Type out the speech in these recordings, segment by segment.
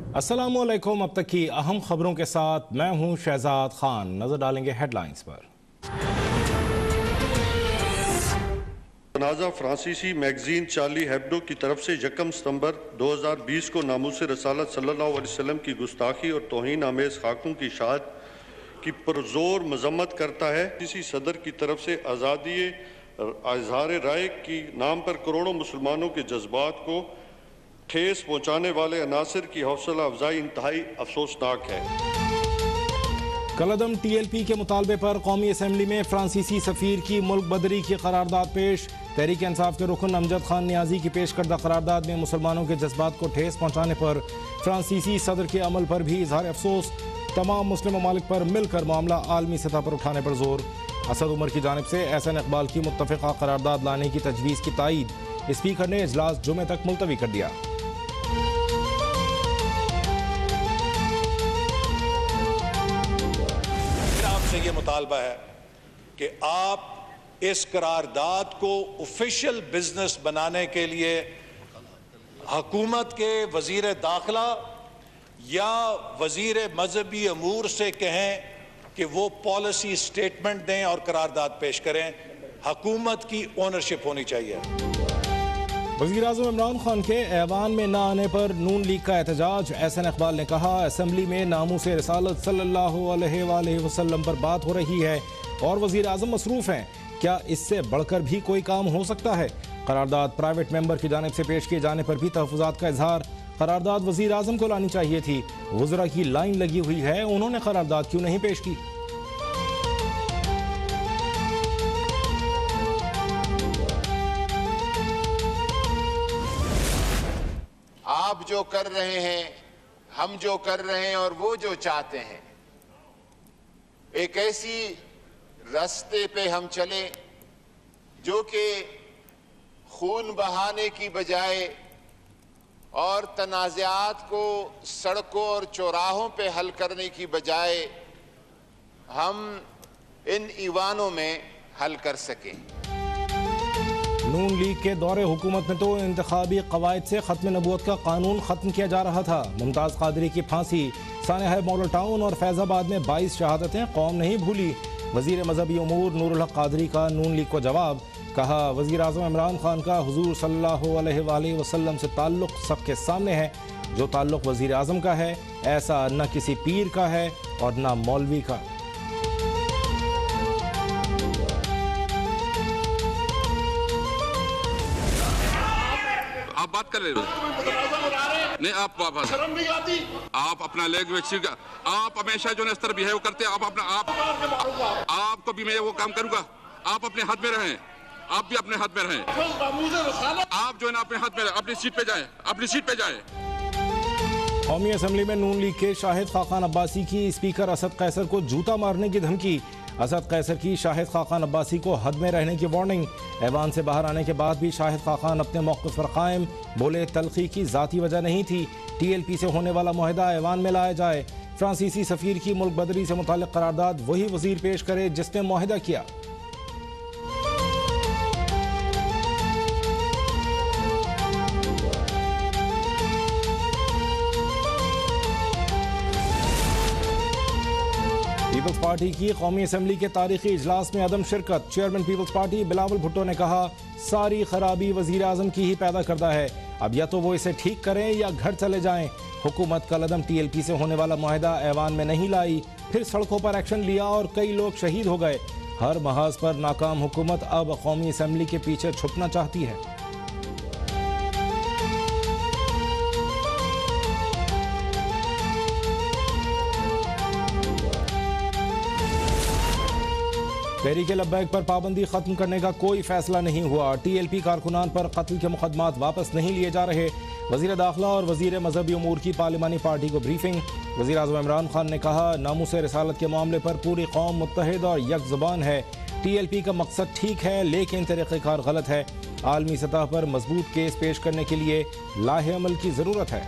अस्सलामुअलैकुम। अब तक की अहम खबरों के साथ मैं हूं शहजाद खान। नजर डालेंगे हेडलाइंस पर। तनाज़ा फ्रांसीसी मैगजीन चार्ली हेब्डो की तरफ से 1 सितंबर 2020 को नामूस रसालत सल्लल्लाहु अलैहि वसल्लम की गुस्ताखी और तौहीन आमेज़ खाकों की इशाअत की पुरजोर मजम्मत करता है। किसी सदर की तरफ से आज़ादी इज़हार राय की नाम पर करोड़ों मुसलमानों के जज्बात को ठेस पहुँचाने वाले अनासर की हौसला अफजाई इंतहाई अफसोसनाक है। कलअदम TLP के मुतालबे पर कौमी असम्बली में फ्रांसीसी सफीर की मुल्क बदरी की करारदाद पेश। तहरीक इंसाफ के रुकन अमजद खान नियाजी की पेश करदा करारदाद में मुसलमानों के जज्बात को ठेस पहुँचाने पर फ्रांसीसी सदर के अमल पर भी इजहार अफसोस। तमाम मुस्लिम ममालिक पर मिलकर मामला आलमी सतह पर उठाने पर जोर। असद उमर की जानिब से एहसन इकबाल की मुत्तफ़िक़ा करारदाद लाने की तजवीज़ की तायीद। स्पीकर ने इजलास जुमे तक मुलतवी कर दिया। आपसे ये मुतालबा है कि आप इस करारदाद को ऑफिशियल बिजनेस बनाने के लिए हुकूमत के वजीर दाखिला या वजीर मजहबी अमूर से कहें कि वो पॉलिसी स्टेटमेंट दें और करारदाद पेश करें। हुकूमत की ओनरशिप होनी चाहिए। वज़ीर आज़म इमरान खान के ऐवान में न आने पर नून लीग का एहतजाज। एहसन इकबाल ने कहा, असम्बली में नामूस रसालत सल्लल्लाहु अलैहि वसल्लम पर बात हो रही है और वज़ीर आज़म मसरूफ़ हैं। क्या इससे बढ़कर भी कोई काम हो सकता है? करारदाद प्राइवेट मेंबर की जानिब से पेश किए जाने पर भी तहफ़्फ़ुज़ात का इजहार। करारदाद वज़ीर आज़म को लानी चाहिए थी। वज़रा की लाइन लगी हुई है, उन्होंने करारदाद क्यों नहीं पेश की? आप जो कर रहे हैं, हम जो कर रहे हैं और वो जो चाहते हैं, एक ऐसी रास्ते पे हम चले जो कि खून बहाने की बजाय और तनाज़ात को सड़कों और चौराहों पे हल करने की बजाय हम इन ईवानों में हल कर सकें। नून लीग के दौरे हुकूमत में तो इंतखाबी कवायद से खत्म नबूवत का कानून खत्म किया जा रहा था। मुमताज़ कादरी की फांसी, सानेहा मॉडल टाउन और फैज़ाबाद में 22 शहादतें कौम नहीं भूली। वज़ीर मजहबी उमूर नूरुल हक कादरी का नून लीग को जवाब। कहा, वज़ीर आज़म इमरान खान का हुजूर सल्लल्लाहु अलैहि वसल्लम से ताल्लुक़ सबके सामने है। जो ताल्लुक़ वज़ीर आज़म का है, ऐसा न किसी पीर का है और न मौलवी का। आप बात कर रहे हो नहीं, आप अपना लैंग्वेज का आप हमेशा जो इस तरह बिहेव करते हैं। आप अपना आपको भी मैं वो काम करूंगा। आप अपने हाथ में रहें, आप भी अपने हाथ में रहें। आप जो है ना अपने हाथ में रहें, अपनी सीट पे जाएं, अपनी सीट पे जाएं। कौमी असम्बली में नून लीग के शाहिद खाकान अब्बासी की स्पीकर असद कैसर को जूता मारने की धमकी। असद कैसर की शाहिद खाकान अब्बासी को हद में रहने की वार्निंग। ऐवान से बाहर आने के बाद भी शाहिद खाकान अपने मौक़िफ़ पर कायम। बोले, तलखी की ज़ाती वजह नहीं थी। TLP से होने वाला मुआहदा ऐवान में लाया जाए। फ्रांसीसी सफ़ीर की मुल्क बदरी से मुताल्लिक़ करारदाद वही वज़ीर पेश करे जिसने मुआहदा किया। पीपल्स पार्टी की कौमी असम्बली के तारीखी इजलास में अदम शिरकत। Chairman Peoples Party Bilawal Bhutto ने कहा, सारी खराबी वज़ीर आज़म की ही पैदा करता है। अब या तो वो इसे ठीक करें या घर चले जाएं। हुकूमत कलअदम TLP से होने वाला मुआहदा ऐवान में नहीं लाई, फिर सड़कों पर एक्शन लिया और कई लोग शहीद हो गए। हर महाज पर नाकाम हुकूमत अब कौमी असम्बली के पीछे छुपना चाहती है। तहरीक लब्बैक पर पाबंदी खत्म करने का कोई फैसला नहीं हुआ। TLP कारकुनान पर कत्ल के मुकदमात वापस नहीं लिए जा रहे। वज़ीर दाखिला और वज़ीर मजहबी उमूर की पार्लिमानी पार्टी को ब्रीफिंग। वज़ीर आज़म इमरान खान ने कहा, नामूस रसालत के मामले पर पूरी कौम मुत्तहिद और यकज़बान है। TLP का मकसद ठीक है लेकिन तरीक़ेकार गलत है। आलमी सतह पर मजबूत केस पेश करने के लिए लाहे अमल की ज़रूरत है।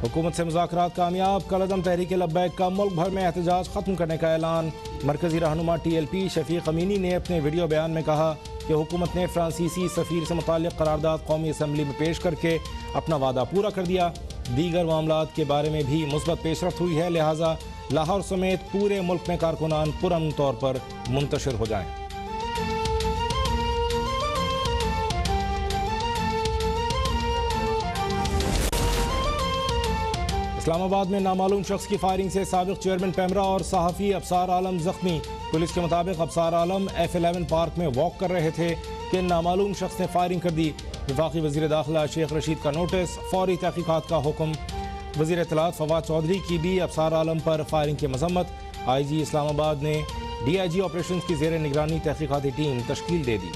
हुकूमत से मुज़ाकरात कामयाब। कलअदम तहरीक लब्बैक का मुल्क भर में एहतजाज खत्म करने का ऐलान। मरकजी रहनुमा TLP शफीक अमीनी ने अपने वीडियो बयान में कहा कि हुकूमत ने फ्रांसीसी सफ़ीर से मुताल्लिक़ करारदाद कौमी असम्बली में पेश करके अपना वादा पूरा कर दिया। दीगर मामलात के बारे में भी मुस्बत पेशरफ्त हुई है, लिहाजा लाहौर समेत पूरे मुल्क में कारकुनान पुरअमन तौर पर मुंतशिर हो जाएं। इस्लामाबाद में नामालूम शख्स की फायरिंग से साबिक चेयरमैन पैमरा और सहाफ़ी अबसार आलम जख्मी। पुलिस के मुताबिक अबसार आलम F11 पार्क में वॉक कर रहे थे कि नामालूम शख्स ने फायरिंग कर दी। वफाकी वज़ीर दाखिला शेख रशीद का नोटिस, फौरी तहकीकात का हुक्म। वज़ीर इत्तलात फवाद चौधरी की भी अबसार आलम पर फायरिंग की मजम्मत। IG इस्लामाबाद ने DIG ऑपरेशन की ज़ेर निगरानी तहकीकाती टीम तश्कील दे दी।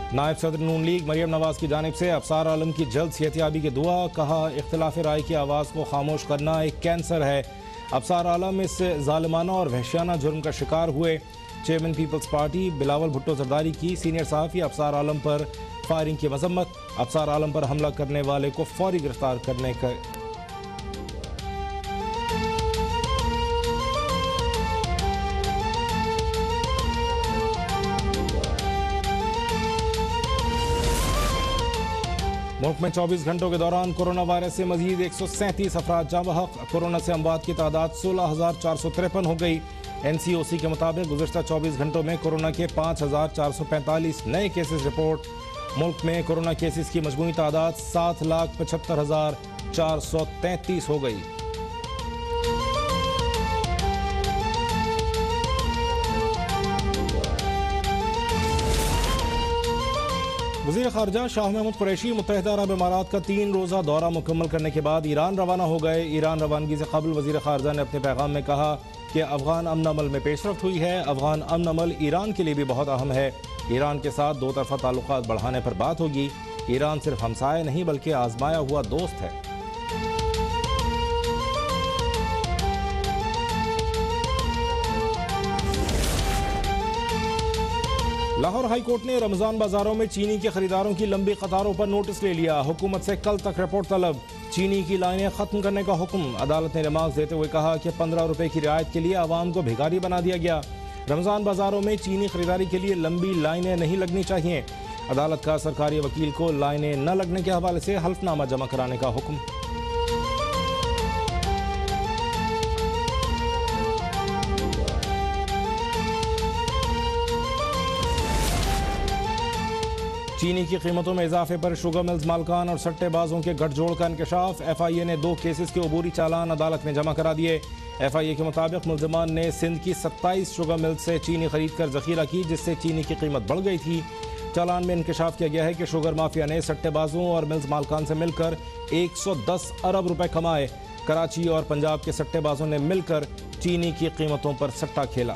नायब सदर नून लीग मरियम नवाज की जानिब से अबसार आलम की जल्द सेहतयाबी की दुआ। कहा, इख्तिलाफ राय की आवाज़ को खामोश करना एक कैंसर है। अबसार आलम इस जालिमाना और वहशियाना जुर्म का शिकार हुए। Chairman Peoples Party Bilawal Bhutto Zardari की सीनियर सहाफ़ी अबसार आलम पर फायरिंग की मजम्मत। अबसार आलम पर हमला करने वाले को फौरी गिरफ्तार करने का मुल्क में 24 घंटों के दौरान कोरोना वायरस से मजीद 137 अफराद जाँ बहक। कोरोना से अमवात की तादाद 16,453 हो गई। NCOC के मुताबिक गुज़श्ता 24 घंटों में कोरोना के 5,445 नए केसेस रिपोर्ट। मुल्क में कोरोना केसेस की मजमूई तादाद 7,75,433 हो गई। वज़ीर ख़ारजा शाह महमूद कुरैशी मुत्तहिदा अरब इमारात का 3 रोज़ा दौरा मुकम्मल करने के बाद ईरान रवाना हो गए। ईरान रवानगी से कबल वज़ीर ख़ारजा ने अपने पैगाम में कहा कि अफ़गान अमन अमल में पेशरफ्त हुई है। अफ़गान अमन अमल ईरान के लिए भी बहुत अहम है। ईरान के साथ दो तरफ़ा ताल्लुकात बढ़ाने पर बात होगी। ईरान सिर्फ हमसाया नहीं बल्कि आजमाया हुआ दोस्त है। लाहौर हाई कोर्ट ने रमज़ान बाजारों में चीनी के खरीदारों की लंबी कतारों पर नोटिस ले लिया। हुकूमत से कल तक रिपोर्ट तलब। चीनी की लाइनें खत्म करने का हुक्म। अदालत ने रिमार्क देते हुए कहा कि 15 रुपए की रियायत के लिए आवाम को भिखारी बना दिया गया। रमज़ान बाजारों में चीनी खरीदारी के लिए लंबी लाइनें नहीं लगनी चाहिए। अदालत का सरकारी वकील को लाइनें न लगने के हवाले से हल्फनामा जमा कराने का हुक्म। चीनी की कीमतों में इजाफे पर शुगर मिल्स मालकान और सट्टेबाजों के गठजोड़ का इंकशाफ। FIA ने 2 केसेस के अबूरी चालान अदालत में जमा करा दिए। FIA के मुताबिक मुल्ज़िमान ने सिंध की 27 शुगर मिल्स से चीनी खरीद कर जखीरा की, जिससे चीनी की कीमत बढ़ गई थी। चालान में इंकशाफ किया गया है कि शुगर माफिया ने सट्टेबाजों और मिल्स मालकान से मिलकर 110 अरब रुपए कमाए। कराची और पंजाब के सट्टेबाजों ने मिलकर चीनी की कीमतों पर सट्टा खेला।